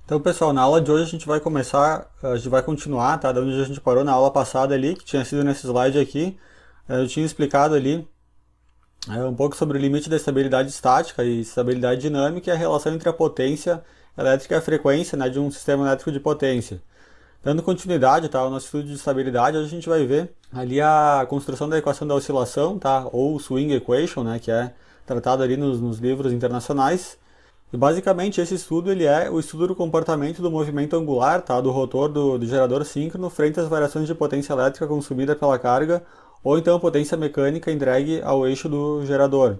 Então, pessoal, na aula de hoje a gente vai continuar, tá? Da onde a gente parou na aula passada ali, que tinha sido nesse slide aqui. Eu tinha explicado ali um pouco sobre o limite da estabilidade estática e estabilidade dinâmica e a relação entre a potência elétrica e a frequência, né, de um sistema elétrico de potência. Dando continuidade, tá, ao nosso estudo de estabilidade, hoje a gente vai ver ali a construção da equação da oscilação, tá, ou swing equation, né, que é tratado ali nos livros internacionais. E basicamente esse estudo ele é o estudo do comportamento do movimento angular, tá, do rotor do gerador síncrono frente às variações de potência elétrica consumida pela carga ou então potência mecânica entregue ao eixo do gerador.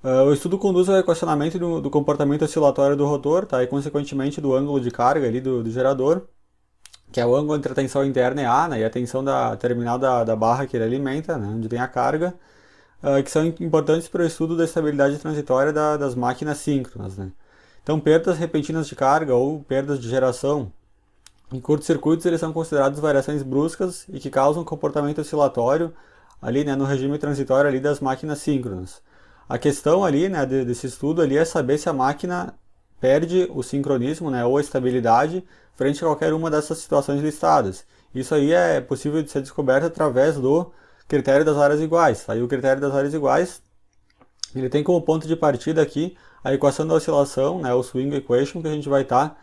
O estudo conduz ao equacionamento do comportamento oscilatório do rotor, tá, e consequentemente do ângulo de carga ali do gerador, que é o ângulo entre a tensão interna e A, né, e a tensão da terminal da barra que ele alimenta, né, onde tem a carga, que são importantes para o estudo da estabilidade transitória das máquinas síncronas, né. Então, perdas repentinas de carga ou perdas de geração em curtos-circuitos eles são considerados variações bruscas e que causam comportamento oscilatório ali, né, no regime transitório ali das máquinas síncronas. A questão ali, né, desse estudo ali é saber se a máquina perde o sincronismo, né, ou a estabilidade frente a qualquer uma dessas situações listadas. Isso aí é possível de ser descoberto através do critério das áreas iguais. Aí o critério das áreas iguais ele tem como ponto de partida aqui a equação da oscilação, né, o swing equation, que a gente vai estar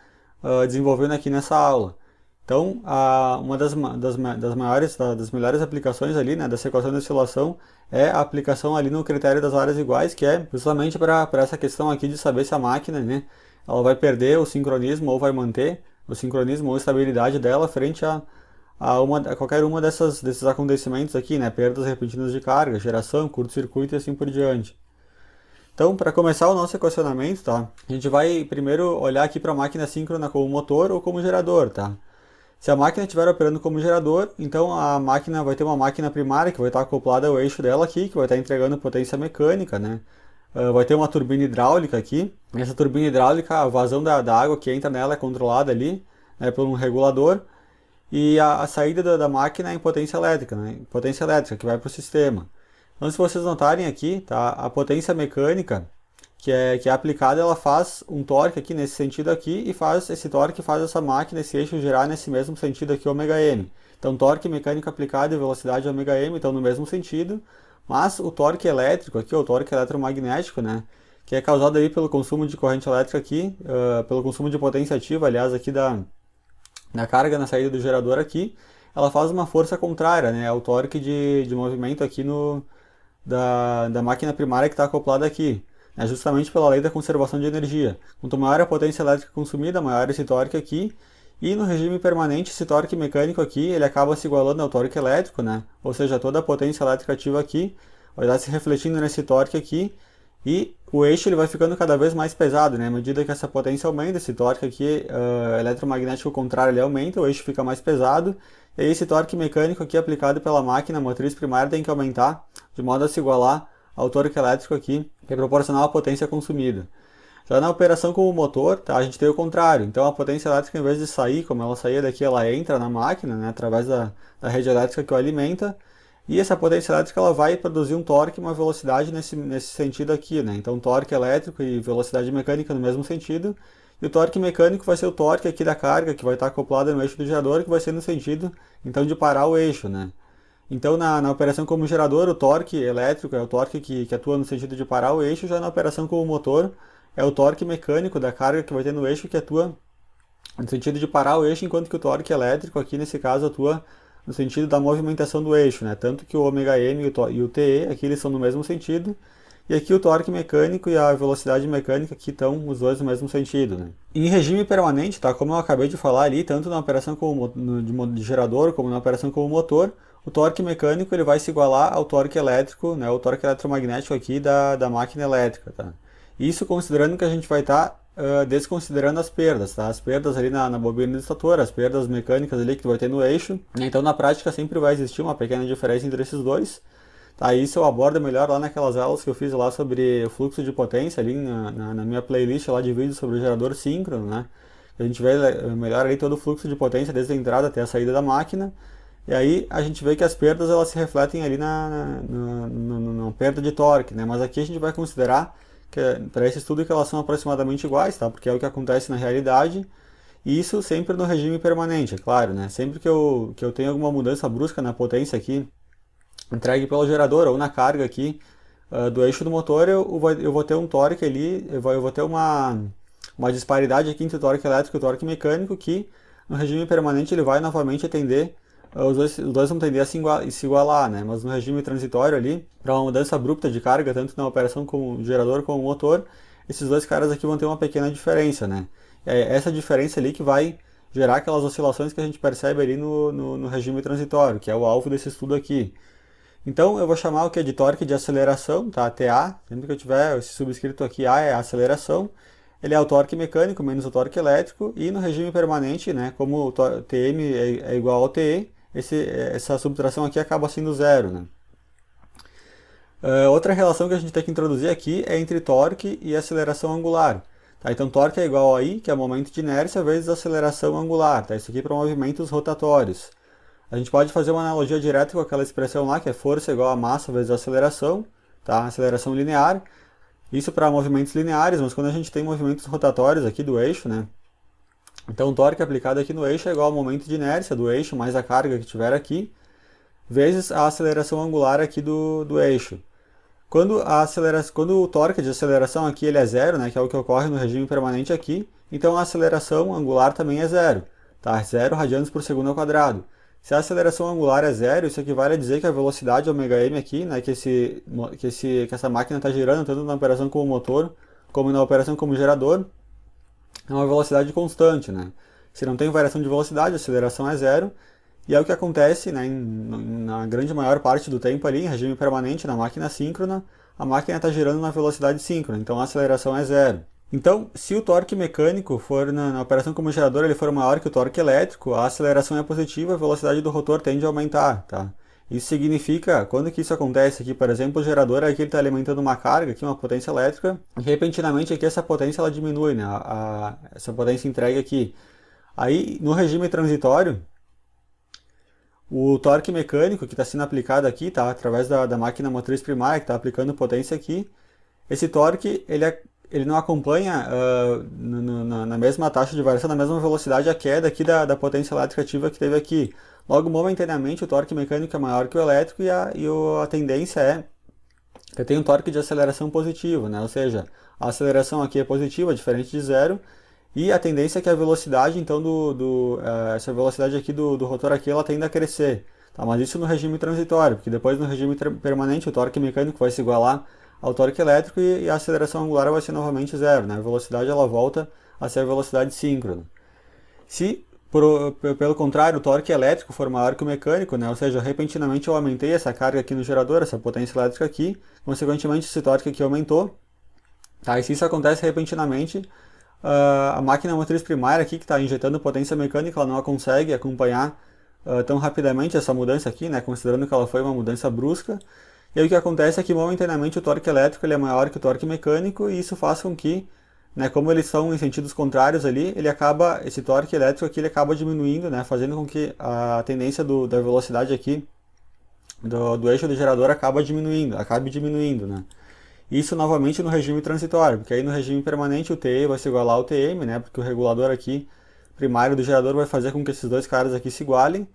desenvolvendo aqui nessa aula. Então, uma das melhores aplicações ali, né, dessa equação de oscilação é a aplicação ali no critério das áreas iguais, que é justamente para essa questão aqui de saber se a máquina, né, ela vai perder o sincronismo ou vai manter o sincronismo ou estabilidade dela frente a qualquer uma desses acontecimentos aqui, né, perdas repentinas de carga, geração, curto-circuito e assim por diante. Então, para começar o nosso equacionamento, tá? A gente vai primeiro olhar aqui para a máquina síncrona como motor ou como gerador, tá? Se a máquina estiver operando como gerador, então a máquina vai ter uma máquina primária que vai estar acoplada ao eixo dela aqui, que vai estar entregando potência mecânica, né? Vai ter uma turbina hidráulica aqui. Essa turbina hidráulica, a vazão da água que entra nela é controlada ali, né, por um regulador. E a saída da máquina é em potência elétrica, né? Potência elétrica que vai para o sistema. Então, se vocês notarem aqui, tá, a potência mecânica que é aplicada, ela faz um torque aqui nesse sentido aqui e esse torque faz essa máquina, esse eixo girar nesse mesmo sentido aqui, ômega-m. Então, torque mecânico aplicado e velocidade ômega-m estão no mesmo sentido, mas o torque elétrico aqui, o torque eletromagnético, né, que é causado aí pelo consumo de corrente elétrica aqui, pelo consumo de potência ativa, aliás, aqui da carga na saída do gerador aqui, ela faz uma força contrária, né, ao torque de movimento aqui da máquina primária que está acoplada aqui, né, justamente pela lei da conservação de energia. Quanto maior a potência elétrica consumida, maior esse torque aqui, e no regime permanente esse torque mecânico aqui, ele acaba se igualando ao torque elétrico, né, ou seja, toda a potência elétrica ativa aqui vai estar se refletindo nesse torque aqui, e o eixo ele vai ficando cada vez mais pesado, né, à medida que essa potência aumenta, esse torque aqui eletromagnético contrário ele aumenta, o eixo fica mais pesado, e aí esse torque mecânico aqui aplicado pela máquina motriz primária tem que aumentar de modo a se igualar ao torque elétrico aqui, que é proporcional à potência consumida. Já na operação como motor, tá, a gente tem o contrário. Então a potência elétrica, em vez de sair, como ela saía daqui, ela entra na máquina, né, através da rede elétrica que o alimenta. E essa potência elétrica ela vai produzir um torque e uma velocidade nesse sentido aqui, né? Então torque elétrico e velocidade mecânica no mesmo sentido. E o torque mecânico vai ser o torque aqui da carga, que vai estar acoplada no eixo do gerador, que vai ser no sentido, então, de parar o eixo, né? Então, na operação como gerador, o torque elétrico é o torque que atua no sentido de parar o eixo, já na operação como motor, é o torque mecânico da carga que vai ter no eixo que atua no sentido de parar o eixo, enquanto que o torque elétrico aqui, nesse caso, atua no sentido da movimentação do eixo, né? Tanto que o ômega-m e o TE, aqui eles são no mesmo sentido, e aqui o torque mecânico e a velocidade mecânica aqui estão os dois no mesmo sentido, né? Em regime permanente, tá? Como eu acabei de falar ali, tanto na operação de gerador como na operação como motor, o torque mecânico ele vai se igualar ao torque elétrico, né, o torque eletromagnético aqui da máquina elétrica. Tá? Isso considerando que a gente vai estar desconsiderando as perdas, tá? As perdas ali na bobina do estator, as perdas mecânicas ali que vai ter no eixo. Então na prática sempre vai existir uma pequena diferença entre esses dois. Tá? Isso eu abordo melhor lá naquelas aulas que eu fiz lá sobre o fluxo de potência, ali na minha playlist lá de vídeos sobre o gerador síncrono. Né? A gente vê melhor ali todo o fluxo de potência desde a entrada até a saída da máquina. E aí a gente vê que as perdas elas se refletem ali na perda de torque, né? Mas aqui a gente vai considerar que para esse estudo que elas são aproximadamente iguais, tá? Porque é o que acontece na realidade. E isso sempre no regime permanente, é claro, né? Sempre que eu tenho alguma mudança brusca na potência aqui, entregue pelo gerador ou na carga aqui do eixo do motor, eu vou ter um torque ali, eu vou ter uma disparidade aqui entre o torque elétrico e o torque mecânico que no regime permanente ele vai novamente atender, os dois vão tender a se igualar, né? Mas no regime transitório ali, para uma mudança abrupta de carga, tanto na operação com o gerador como o motor, esses dois caras aqui vão ter uma pequena diferença, né? É essa diferença ali que vai gerar aquelas oscilações que a gente percebe ali no regime transitório, que é o alvo desse estudo aqui. Então eu vou chamar o que de torque de aceleração, tá? TA, sempre que eu tiver esse subscrito aqui, A é a aceleração, ele é o torque mecânico menos o torque elétrico, e no regime permanente, né, como o Tm é igual ao Te, essa subtração aqui acaba sendo zero, né? Outra relação que a gente tem que introduzir aqui é entre torque e aceleração angular. Tá? Então torque é igual a I, que é momento de inércia, vezes aceleração angular. Tá? Isso aqui para movimentos rotatórios. A gente pode fazer uma analogia direta com aquela expressão lá, que é força igual a massa vezes aceleração, tá? Aceleração linear. Isso para movimentos lineares, mas quando a gente tem movimentos rotatórios aqui do eixo, né? Então o torque aplicado aqui no eixo é igual ao momento de inércia do eixo, mais a carga que tiver aqui, vezes a aceleração angular aqui do eixo. Quando o torque de aceleração aqui ele é zero, né, que é o que ocorre no regime permanente aqui, então a aceleração angular também é zero, tá? 0 radianos por segundo ao quadrado. Se a aceleração angular é zero, isso equivale a dizer que a velocidade ωm aqui, né, que essa máquina está girando tanto na operação como motor, como na operação como gerador, é uma velocidade constante, né? Se não tem variação de velocidade, a aceleração é zero, e é o que acontece, né, na grande maior parte do tempo ali, em regime permanente, na máquina síncrona, a máquina está girando na velocidade síncrona, então a aceleração é zero. Então, se o torque mecânico for na operação como gerador ele for maior que o torque elétrico, a aceleração é positiva, a velocidade do rotor tende a aumentar, tá? Isso significa, quando que isso acontece aqui, por exemplo, o gerador aqui está alimentando uma carga, aqui uma potência elétrica, e repentinamente aqui essa potência ela diminui, né? Essa potência entregue aqui. Aí, no regime transitório, o torque mecânico que está sendo aplicado aqui, tá? Através da máquina motriz primária que está aplicando potência aqui, esse torque ele não acompanha na mesma taxa de variação, na mesma velocidade a queda aqui da potência elétrica ativa que teve aqui. Logo, momentaneamente, o torque mecânico é maior que o elétrico e a tendência é que eu tenho um torque de aceleração positivo, né? Ou seja, a aceleração aqui é positiva, diferente de zero, e a tendência é que a velocidade, então, essa velocidade aqui do rotor aqui, ela tende a crescer. Tá? Mas isso no regime transitório, porque depois no regime permanente o torque mecânico vai se igualar ao torque elétrico e a aceleração angular vai ser novamente zero, né? A velocidade ela volta a ser a velocidade síncrona. Se, pelo contrário, o torque elétrico for maior que o mecânico, né? Ou seja, repentinamente eu aumentei essa carga aqui no gerador, essa potência elétrica aqui, consequentemente esse torque aqui aumentou, tá? E se isso acontece repentinamente, a máquina motriz primária aqui que está injetando potência mecânica, ela não consegue acompanhar tão rapidamente essa mudança aqui, né? Considerando que ela foi uma mudança brusca. E aí o que acontece é que momentaneamente o torque elétrico ele é maior que o torque mecânico e isso faz com que, né, como eles são em sentidos contrários ali, esse torque elétrico aqui ele acaba diminuindo, né, fazendo com que a tendência da velocidade aqui do eixo do gerador acabe diminuindo, né. Isso novamente no regime transitório, porque aí no regime permanente o TE vai se igualar ao TM, né, porque o regulador aqui primário do gerador vai fazer com que esses dois caras aqui se igualem.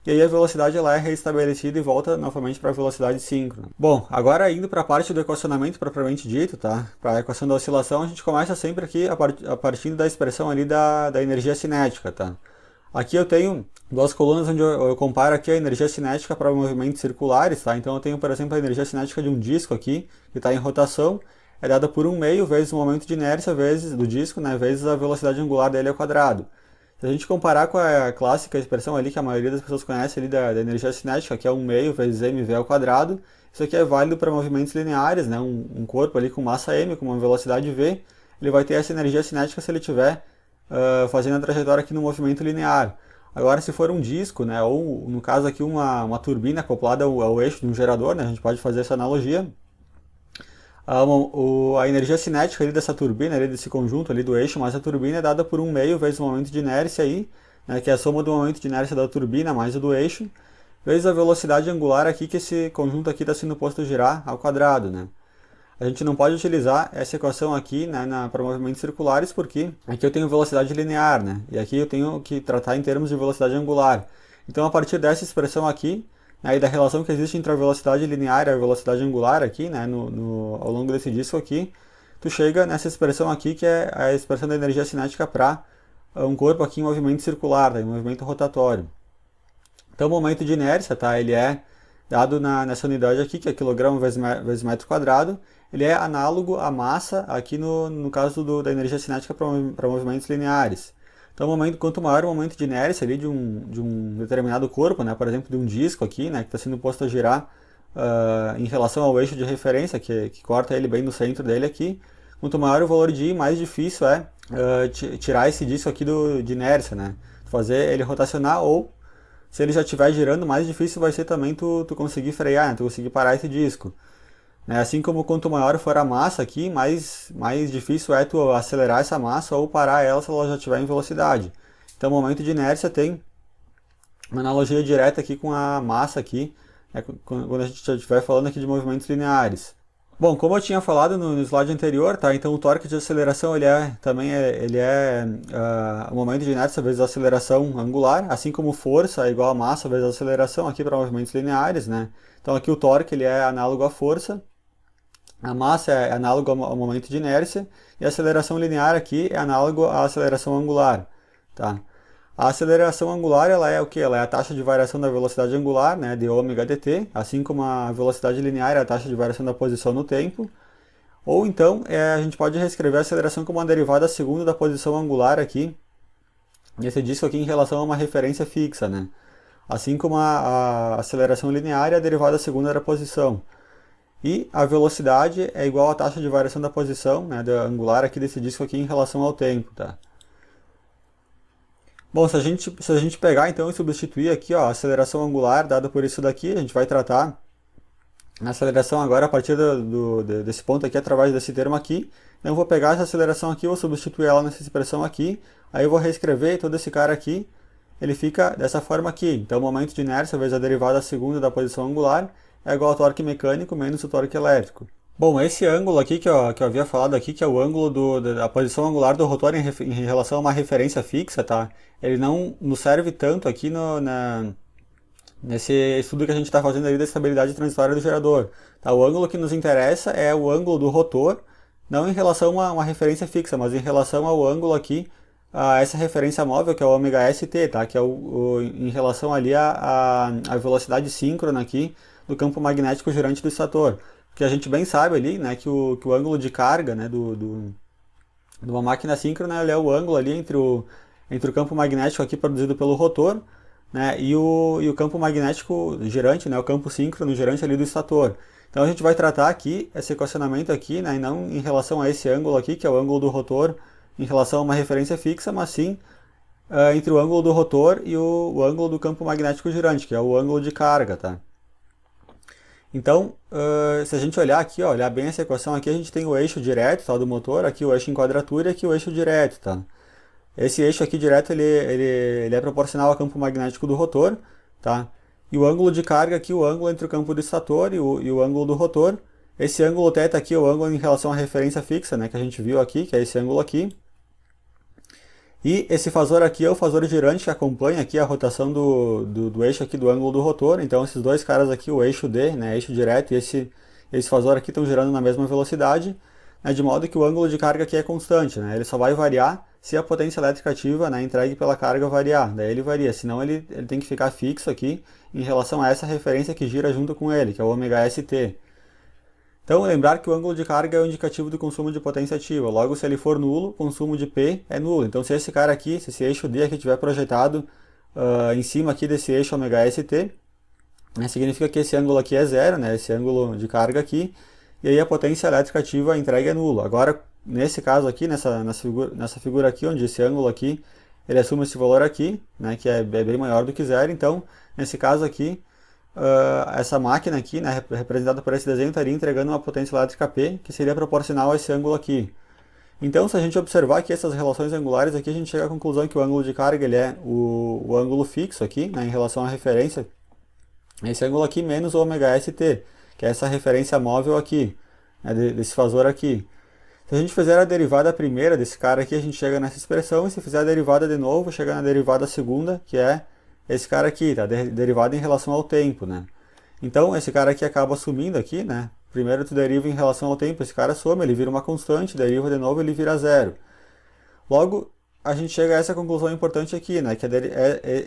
E aí a velocidade ela é reestabelecida e volta novamente para a velocidade síncrona. Bom, agora indo para a parte do equacionamento propriamente dito, tá? Para a equação da oscilação, a gente começa sempre aqui a partir da expressão ali da energia cinética, tá? Aqui eu tenho duas colunas onde eu comparo aqui a energia cinética para movimentos circulares, tá? Então eu tenho, por exemplo, a energia cinética de um disco aqui, que está em rotação, é dada por 1/2 vezes o momento de inércia do disco, né? Vezes a velocidade angular dele ao quadrado. Se a gente comparar com a clássica expressão ali que a maioria das pessoas conhece ali da energia cinética, que é 1/2 vezes mv ao quadrado, isso aqui é válido para movimentos lineares, né? Um corpo ali com massa m, com uma velocidade v, ele vai ter essa energia cinética se ele estiver fazendo a trajetória aqui no movimento linear. Agora, se for um disco, né? Ou no caso aqui uma turbina acoplada ao eixo de um gerador, né? A gente pode fazer essa analogia. A energia cinética ali dessa turbina, ali desse conjunto ali do eixo, mais a turbina é dada por 1/2 vezes o momento de inércia aí, né, que é a soma do momento de inércia da turbina mais o do eixo, vezes a velocidade angular aqui que esse conjunto aqui está sendo posto a girar ao quadrado, né. a gente não pode utilizar essa equação aqui, né, para movimentos circulares, porque aqui eu tenho velocidade linear, né, e aqui eu tenho que tratar em termos de velocidade angular. Então, a partir dessa expressão aqui, né, e da relação que existe entre a velocidade linear e a velocidade angular aqui, né, ao longo desse disco aqui, tu chega nessa expressão aqui, que é a expressão da energia cinética para um corpo aqui em movimento circular, tá, em movimento rotatório. Então, o momento de inércia, tá, ele é dado nessa unidade aqui, que é quilograma vezes metro quadrado, ele é análogo à massa aqui no caso da energia cinética para movimentos lineares. Então, quanto maior o momento de inércia ali de um determinado corpo, né, por exemplo, de um disco aqui, né, que está sendo posto a girar em relação ao eixo de referência, que corta ele bem no centro dele aqui, quanto maior o valor de I, mais difícil é tirar esse disco aqui de inércia, né, fazer ele rotacionar, ou se ele já estiver girando, mais difícil vai ser também tu conseguir frear, né, tu conseguir parar esse disco. Assim como quanto maior for a massa aqui, mais difícil é tu acelerar essa massa ou parar ela se ela já estiver em velocidade. Então, o momento de inércia tem uma analogia direta aqui com a massa aqui, né, quando a gente estiver falando aqui de movimentos lineares. Bom, como eu tinha falado no slide anterior, tá? Então o torque de aceleração ele é o momento de inércia vezes a aceleração angular, assim como força é igual a massa vezes a aceleração aqui para movimentos lineares, né? Então aqui o torque ele é análogo à força, a massa é análogo ao momento de inércia e a aceleração linear aqui é análogo à aceleração angular, tá? A aceleração angular ela é o que? Ela é a taxa de variação da velocidade angular, né, de ômega dt, assim como a velocidade linear é a taxa de variação da posição no tempo. Ou então a gente pode reescrever a aceleração como uma derivada segunda da posição angular aqui, nesse disco aqui em relação a uma referência fixa, né? Assim como a aceleração linear é a derivada segunda da posição. E a velocidade é igual à taxa de variação da posição, né, da angular aqui desse disco aqui em relação ao tempo, tá? Bom, se a gente pegar então e substituir aqui ó, a aceleração angular dada por isso daqui, a gente vai tratar a aceleração agora a partir desse ponto aqui, através desse termo aqui. Então eu vou pegar essa aceleração aqui, vou substituir ela nessa expressão aqui, aí eu vou reescrever todo esse cara aqui, ele fica dessa forma aqui. Então o momento de inércia vezes a derivada segunda da posição angular é igual ao torque mecânico menos o torque elétrico. Bom, esse ângulo aqui que eu havia falado aqui, que é o ângulo da posição angular do rotor em relação a uma referência fixa, tá? Ele não nos serve tanto aqui nesse estudo que a gente está fazendo ali da estabilidade transitória do gerador. Tá? O ângulo que nos interessa é o ângulo do rotor, não em relação a uma referência fixa, mas em relação ao ângulo aqui, a essa referência móvel, que é o ômega st, tá? Que é em relação ali a velocidade síncrona aqui do campo magnético girante do estator. Porque a gente bem sabe ali, né, que o ângulo de carga, né, de uma máquina síncrona é o ângulo ali entre o campo magnético aqui produzido pelo rotor, né, e o campo magnético girante, né, o campo síncrono girante ali do estator. Então a gente vai tratar aqui esse equacionamento aqui, né, e não em relação a esse ângulo aqui, que é o ângulo do rotor, em relação a uma referência fixa, mas sim entre o ângulo do rotor e o ângulo do campo magnético girante, que é o ângulo de carga, tá? Então, se a gente olhar aqui, ó, olhar bem essa equação aqui, a gente tem o eixo direto, tá, do motor, aqui o eixo em quadratura e aqui o eixo direto, tá? Esse eixo aqui direto, ele é proporcional ao campo magnético do rotor, tá? E o ângulo de carga aqui, o ângulo entre o campo do estator e o ângulo do rotor. Esse ângulo θ aqui é o ângulo em relação à referência fixa, né, que a gente viu aqui, que é esse ângulo aqui. E esse fasor aqui é o fasor girante que acompanha aqui a rotação do eixo aqui do ângulo do rotor. Então esses dois caras aqui, o eixo D, né, eixo direto, e esse fasor aqui estão girando na mesma velocidade, né, de modo que o ângulo de carga aqui é constante, né, ele só vai variar se a potência elétrica ativa, né, entregue pela carga variar, daí ele varia, senão ele tem que ficar fixo aqui em relação a essa referência que gira junto com ele, que é o ômega st. Então, lembrar que o ângulo de carga é o indicativo do consumo de potência ativa. Logo, se ele for nulo, o consumo de P é nulo. Então, se esse cara aqui, se esse eixo D aqui estiver projetado em cima aqui desse eixo ômega st, né, significa que esse ângulo aqui é zero, né, esse ângulo de carga aqui, e aí a potência elétrica ativa entregue é nulo. Agora, nesse caso aqui, nessa figura aqui, onde esse ângulo aqui, ele assume esse valor aqui, né, que é bem maior do que zero. Então, nesse caso aqui, essa máquina aqui, né, representada por esse desenho, estaria entregando uma potência elétrica P, que seria proporcional a esse ângulo aqui. Então, se a gente observar aqui essas relações angulares, aqui a gente chega à conclusão que o ângulo de carga ele é o ângulo fixo aqui, né, em relação à referência, esse ângulo aqui menos o ômega st, que é essa referência móvel aqui. né, desse fasor aqui. Se a gente fizer a derivada primeira desse cara aqui, a gente chega nessa expressão, e se fizer a derivada de novo, chega na derivada segunda, que é esse cara aqui, tá? Derivada em relação ao tempo, né? Então, esse cara aqui acaba sumindo aqui, né? Primeiro tu deriva em relação ao tempo, esse cara some, ele vira uma constante, deriva de novo, ele vira zero. Logo, a gente chega a essa conclusão importante aqui, né? Que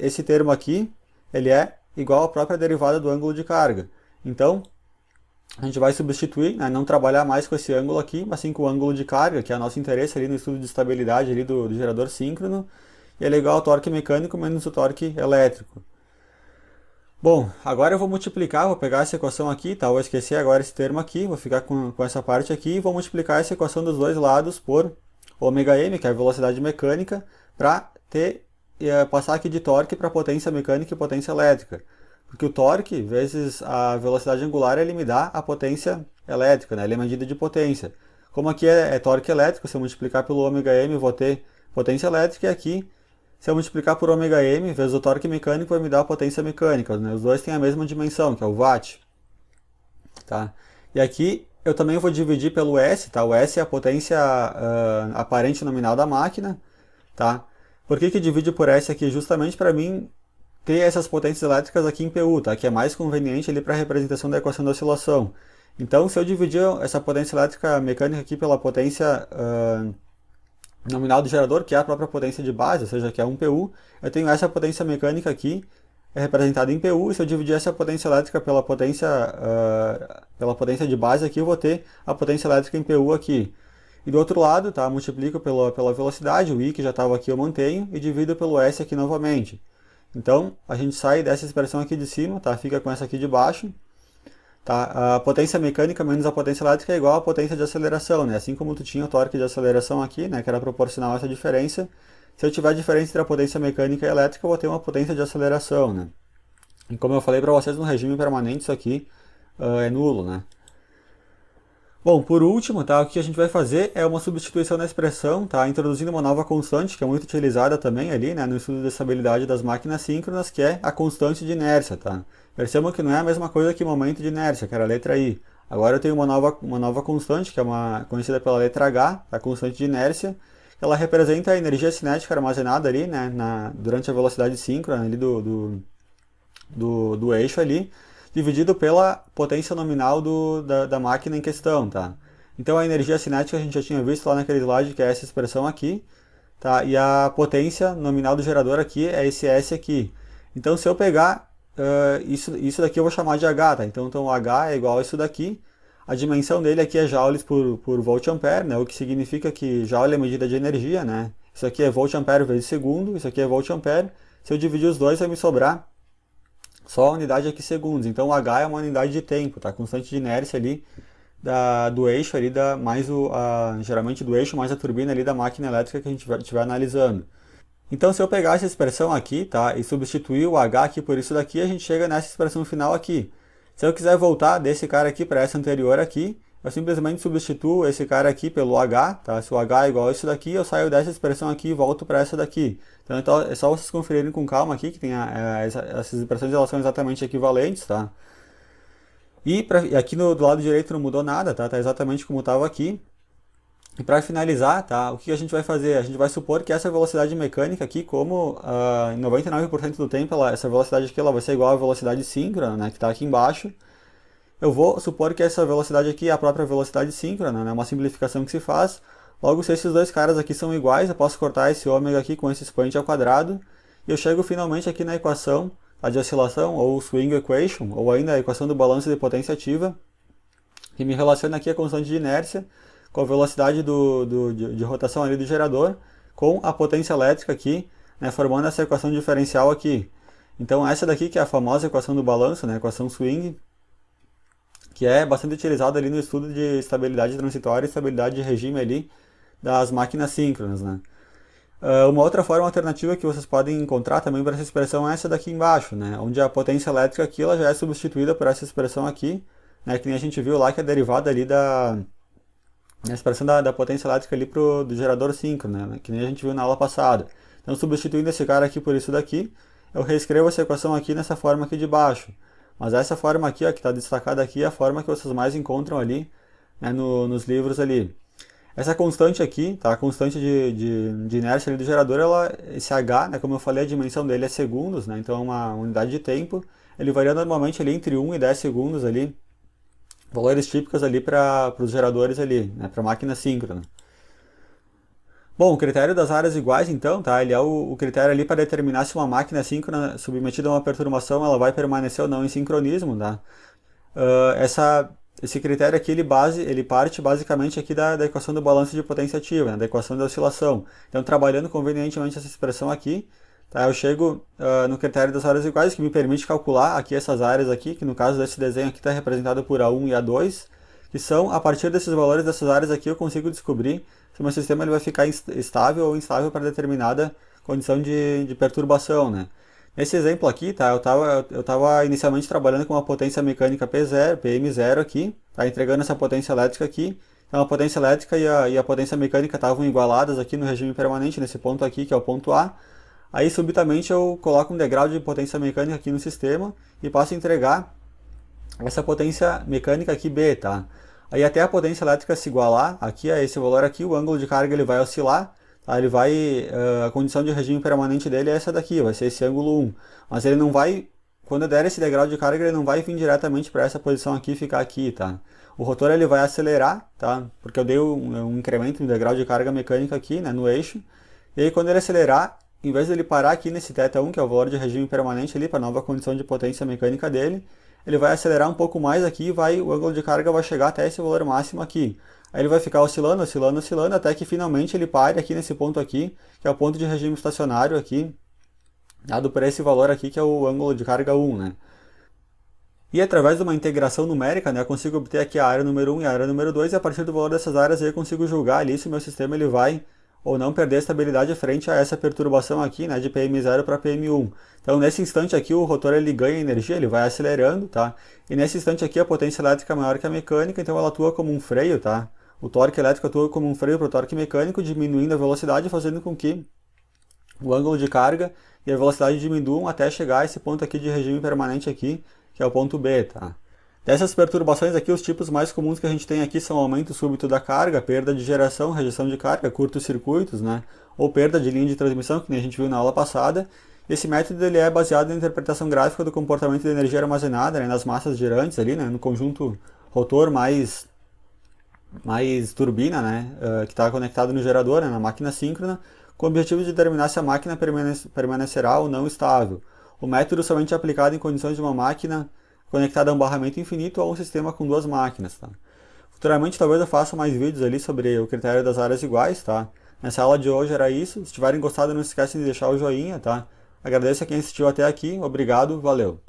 esse termo aqui, ele é igual à própria derivada do ângulo de carga. Então, a gente vai substituir, né, não trabalhar mais com esse ângulo aqui, mas sim com o ângulo de carga, que é o nosso interesse ali no estudo de estabilidade ali do gerador síncrono, e ele é igual ao torque mecânico menos o torque elétrico. Bom, agora eu vou multiplicar, vou pegar essa equação aqui, tá? Vou esquecer agora esse termo aqui, vou ficar com essa parte aqui, e vou multiplicar essa equação dos dois lados por ômega-m, que é a velocidade mecânica, para passar aqui de torque para potência mecânica e potência elétrica. Porque o torque vezes a velocidade angular, ele me dá a potência elétrica, né? Ele é medida de potência. Como aqui é torque elétrico, se eu multiplicar pelo ômega-m, eu vou ter potência elétrica, e aqui, se eu multiplicar por ômega-m vezes o torque mecânico, vai me dar a potência mecânica, né? Os dois têm a mesma dimensão, que é o watt. Tá? E aqui eu também vou dividir pelo S, tá? O S é a potência aparente nominal da máquina. Tá? Por que divide por S aqui? Justamente para mim ter essas potências elétricas aqui em PU, tá? Que é mais conveniente ali para a representação da equação da oscilação. Então, se eu dividir essa potência elétrica mecânica aqui pela potência nominal do gerador, que é a própria potência de base, ou seja, que é 1 PU, eu tenho essa potência mecânica aqui, representada em PU, e se eu dividir essa potência elétrica pela potência de base aqui, eu vou ter a potência elétrica em PU aqui. E do outro lado, tá? Multiplico pela velocidade, o I que já estava aqui eu mantenho, e divido pelo S aqui novamente. Então, a gente sai dessa expressão aqui de cima, tá? Fica com essa aqui de baixo. Tá? A potência mecânica menos a potência elétrica é igual à potência de aceleração, né? Assim como tu tinha o torque de aceleração aqui, né? Que era proporcional a essa diferença. Se eu tiver a diferença entre a potência mecânica e a elétrica, eu vou ter uma potência de aceleração, né? E como eu falei para vocês, no regime permanente isso aqui é nulo, né? Bom, por último, tá, o que a gente vai fazer é uma substituição na expressão, tá, introduzindo uma nova constante, que é muito utilizada também ali, né, no estudo de estabilidade das máquinas síncronas, que é a constante de inércia. Tá? Percebam que não é a mesma coisa que momento de inércia, que era a letra I. Agora eu tenho uma nova constante, que é conhecida pela letra H, a constante de inércia, que ela representa a energia cinética armazenada ali, né, durante a velocidade síncrona ali do eixo ali, dividido pela potência nominal da máquina em questão, tá? Então a energia cinética a gente já tinha visto lá naquele slide, que é essa expressão aqui, tá? E a potência nominal do gerador aqui é esse S aqui. Então se eu pegar isso daqui eu vou chamar de H, tá? Então H é igual a isso daqui. A dimensão dele aqui é joules por volt-ampere, né? O que significa que joule é medida de energia, né? Isso aqui é volt-ampere vezes segundo, isso aqui é volt-ampere. Se eu dividir os dois vai me sobrar só a unidade aqui segundos. Então o H é uma unidade de tempo, tá? Constante de inércia ali do eixo ali, geralmente do eixo mais a turbina ali da máquina elétrica que a gente estiver analisando. Então se eu pegar essa expressão aqui, tá? E substituir o H aqui por isso daqui, a gente chega nessa expressão final aqui. Se eu quiser voltar desse cara aqui para essa anterior aqui, eu simplesmente substituo esse cara aqui pelo H, tá? Se o H é igual a isso daqui, eu saio dessa expressão aqui e volto para essa daqui. Então é só vocês conferirem com calma aqui, que tem essas expressões elas são exatamente equivalentes, tá? E aqui do lado direito não mudou nada, tá? Tá exatamente como estava aqui. E para finalizar, tá? O que a gente vai fazer? A gente vai supor que essa velocidade mecânica aqui, como em 99% do tempo, essa velocidade aqui ela vai ser igual à velocidade síncrona, né? Que está aqui embaixo. Eu vou supor que essa velocidade aqui é a própria velocidade síncrona, né? Uma simplificação que se faz. Logo, se esses dois caras aqui são iguais, eu posso cortar esse ômega aqui com esse expoente ao quadrado. E eu chego finalmente aqui na equação de oscilação, ou swing equation, ou ainda a equação do balanço de potência ativa, que me relaciona aqui a constante de inércia com a velocidade de rotação ali do gerador, com a potência elétrica aqui, né, formando essa equação diferencial aqui. Então essa daqui que é a famosa equação do balanço, né, equação swing, que é bastante utilizada ali no estudo de estabilidade transitória e estabilidade de regime ali das máquinas síncronas, né? Uma outra forma alternativa que vocês podem encontrar também para essa expressão é essa daqui embaixo, né? Onde a potência elétrica aqui ela já é substituída por essa expressão aqui, né? Que nem a gente viu lá, que é derivada ali da expressão da potência elétrica ali do gerador síncrono, né? Que nem a gente viu na aula passada. Então, substituindo esse cara aqui por isso daqui, eu reescrevo essa equação aqui nessa forma aqui de baixo. Mas essa forma aqui, ó, que está destacada aqui, é a forma que vocês mais encontram ali né, nos livros ali. Essa constante aqui, tá? A constante de inércia ali do gerador, esse H, né, como eu falei, a dimensão dele é segundos, né? Então é uma unidade de tempo. Ele varia normalmente ali entre 1 e 10 segundos ali, valores típicos ali para os geradores ali, né, para máquina síncrona. Bom, o critério das áreas iguais, então, tá? Ele é o critério ali para determinar se uma máquina síncrona submetida a uma perturbação ela vai permanecer ou não em sincronismo, tá? Esse critério aqui ele parte basicamente aqui da equação do balanço de potência ativa, né? Da equação da oscilação. Então, trabalhando convenientemente essa expressão aqui, tá? Eu chego no critério das áreas iguais, que me permite calcular aqui essas áreas aqui, que no caso desse desenho aqui está representado por A1 e A2, que são, a partir desses valores dessas áreas aqui, eu consigo descobrir se o meu sistema ele vai ficar estável ou instável para determinada condição de perturbação, né? Nesse exemplo aqui, tá, eu tava inicialmente trabalhando com uma potência mecânica P0, PM0 aqui, tá, entregando essa potência elétrica aqui. Então a potência elétrica e a potência mecânica estavam igualadas aqui no regime permanente, nesse ponto aqui, que é o ponto A. Aí subitamente eu coloco um degrau de potência mecânica aqui no sistema e passo a entregar essa potência mecânica aqui B, tá? Aí até a potência elétrica se igualar aqui a esse valor aqui, o ângulo de carga ele vai oscilar, tá? A condição de regime permanente dele é essa daqui, vai ser esse ângulo 1. Mas ele não vai, quando eu der esse degrau de carga, ele não vai vir diretamente para essa posição aqui e ficar aqui, tá? O rotor ele vai acelerar, tá? Porque eu dei um incremento no degrau de carga mecânica aqui, né, no eixo. E aí quando ele acelerar, em vez de ele parar aqui nesse θ1, que é o valor de regime permanente ali, para a nova condição de potência mecânica dele, ele vai acelerar um pouco mais aqui e o ângulo de carga vai chegar até esse valor máximo aqui. Aí ele vai ficar oscilando, oscilando, oscilando, até que finalmente ele pare aqui nesse ponto aqui, que é o ponto de regime estacionário aqui, dado por esse valor aqui, que é o ângulo de carga 1, né? E através de uma integração numérica, né, eu consigo obter aqui a área número 1 e a área número 2, e a partir do valor dessas áreas aí eu consigo julgar ali se o meu sistema ele vai ou não perder estabilidade frente a essa perturbação aqui, né, de PM0 para PM1. Então, nesse instante aqui, o rotor ele ganha energia, ele vai acelerando, tá? E nesse instante aqui, a potência elétrica é maior que a mecânica, então ela atua como um freio, tá? O torque elétrico atua como um freio para o torque mecânico, diminuindo a velocidade, fazendo com que o ângulo de carga e a velocidade diminuam até chegar a esse ponto aqui de regime permanente aqui, que é o ponto B, tá? Dessas perturbações aqui, os tipos mais comuns que a gente tem aqui são aumento súbito da carga, perda de geração, rejeição de carga, curtos-circuitos, né? Ou perda de linha de transmissão, que nem a gente viu na aula passada. Esse método ele é baseado na interpretação gráfica do comportamento de energia armazenada, né, nas massas girantes ali, né, no conjunto rotor mais turbina, né, que está conectado no gerador, né, na máquina síncrona, com o objetivo de determinar se a máquina permanecerá ou não estável. O método somente é aplicado em condições de uma máquina conectada a um barramento infinito ou a um sistema com duas máquinas, tá? Futuramente talvez eu faça mais vídeos ali sobre o critério das áreas iguais, tá? Nessa aula de hoje era isso. Se tiverem gostado, não se esquecem de deixar o joinha, tá? Agradeço a quem assistiu até aqui. Obrigado, valeu!